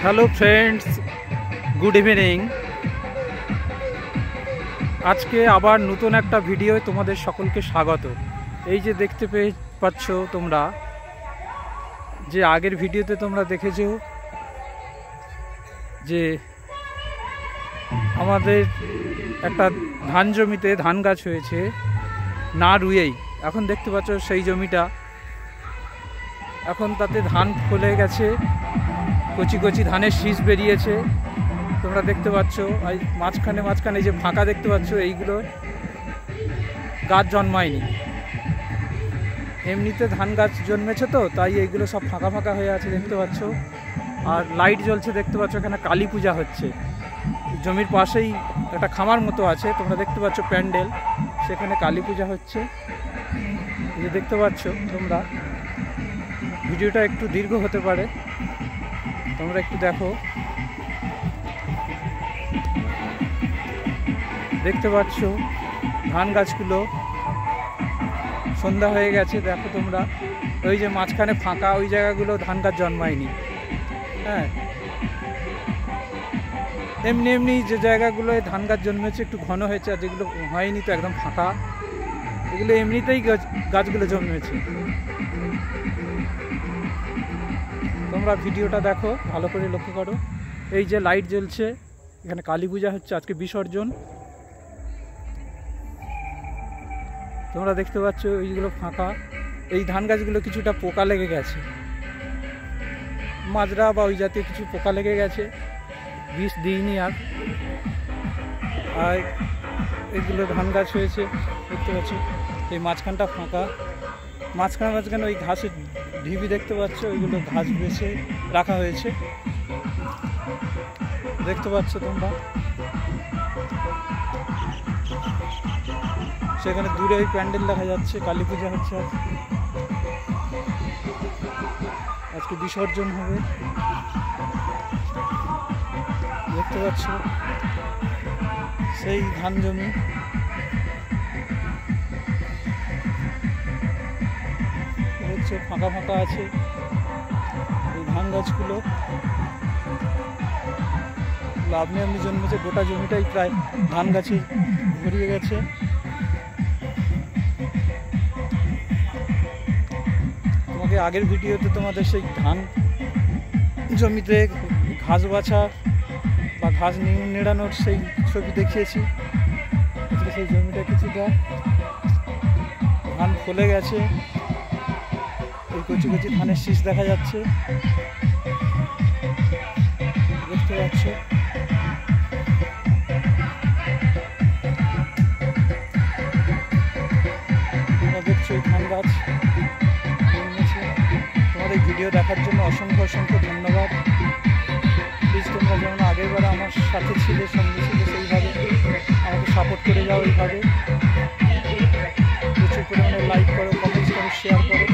Hello friends, good evening. আজকে আবার নতুন একটা ভিডিও তোমাদের সকলকে স্বাগত। এই যে দেখতে পাচ্ছ তোমরা, যে আগের ভিডিওতে তোমরা দেখেছো যে আমাদের একটা ধান জমিতে ধান গাছ হয়েছে না রুয়েই। এখন দেখতে পাচ্ছ সেই জমিটা এখন তাতে ধান ফলে গেছে, কচি কচি ধানের শীষ বেরিয়েছে। তোমরা দেখতে পাচ্ছ এই মাঝখানে যে ফাঁকা দেখতে পাচ্ছ, এইগুলো গাছ জন্মায়নি, এমনিতে ধান গাছ জন্মেছে, তো তাই এইগুলো সব ফাঁকা ফাঁকা হয়ে আছে দেখতে পাচ্ছ। আর লাইট জ্বলছে দেখতে পাচ্ছ, এখানে কালী পূজা হচ্ছে। জমির পাশেই একটা খামার মতো আছে, তোমরা দেখতে পাচ্ছ প্যান্ডেল, সেখানে কালী পূজা হচ্ছে। যে দেখতে পাচ্ছ তোমরা, ভিডিওটা একটু দীর্ঘ হতে পারে, তোমরা একটু দেখো। দেখতে পাচ্ছ ধান গাছগুলো সন্ধ্যা হয়ে গেছে, দেখো তোমরা। ওই যে মাঝখানে ফাঁকা ওই জায়গাগুলো ধান গাছ জন্মায়নি। হ্যাঁ, এমনি এমনি যে জায়গাগুলোয় ধান গাছ জন্মেছে একটু ঘন হয়েছে, আর যেগুলো হয়নি তো একদম ফাঁকা, এগুলো এমনিতেই গাছগুলো জন্মেছে। তোমরা ভিডিওটা দেখো, ভালো করে লক্ষ্য করো। এই যে লাইট জ্বলছে, এখানে কালী পূজা হচ্ছে, আজকে বিসর্জন। তোমরা দেখতে পাচ্ছ এইগুলো ফাঁকা। এই ধান গাছগুলো কিছুটা পোকা লেগে গেছে, মাজরা বা ওই জাতীয় কিছু পোকা লেগে গেছে, বিষ দিইনি আর এগুলো ধান গাছ হয়েছে দেখতে পাচ্ছ। এই মাঝখানটা ফাঁকা, মাঝখানে ওই ঘাসের ঢিবি দেখতে পাচ্ছ, ওইগুলো ঘাস বেছে রাখা হয়েছে দেখতে পাচ্ছ তোমরা। সেখানে দূরে ওই প্যান্ডেল দেখা যাচ্ছে, কালী পূজা হচ্ছে আজকে বিসর্জন হবে দেখতে পাচ্ছ। সেই ধান জমি হচ্ছে, ফাঁকা ফাঁকা আছে এই ধান গাছগুলো। আপনি জন্মেছে, গোটা জমিটাই প্রায় ধান গাছে ভরিয়ে গেছে। তোমাকে আগের ভিডিওতে তোমাদের সেই ধান জমিতে ঘাস বাছা বা ঘাস নেড়ানোর সেই ছবি দেখিয়েছি। আজকে সেই জমিটা কিছুটা ধান ফলে গেছে, এই কচি কচি ধানের শীষ দেখা যাচ্ছে দেখতে পাচ্ছ। তোমরা দেখছো এই ধান গাছ জন্মেছে। তোমার এই ভিডিও দেখার জন্য অসংখ্য অসংখ্য ধন্যবাদ। প্লিজ তোমরা যেমন আগেরবার আমার সাথে ছিলে, সঙ্গে ছিলে, সেইভাবে আমাকে সাপোর্ট করে যাও। এইভাবে প্রচুর পরিমাণে লাইক করো, কমেন্টস করো, শেয়ার করো।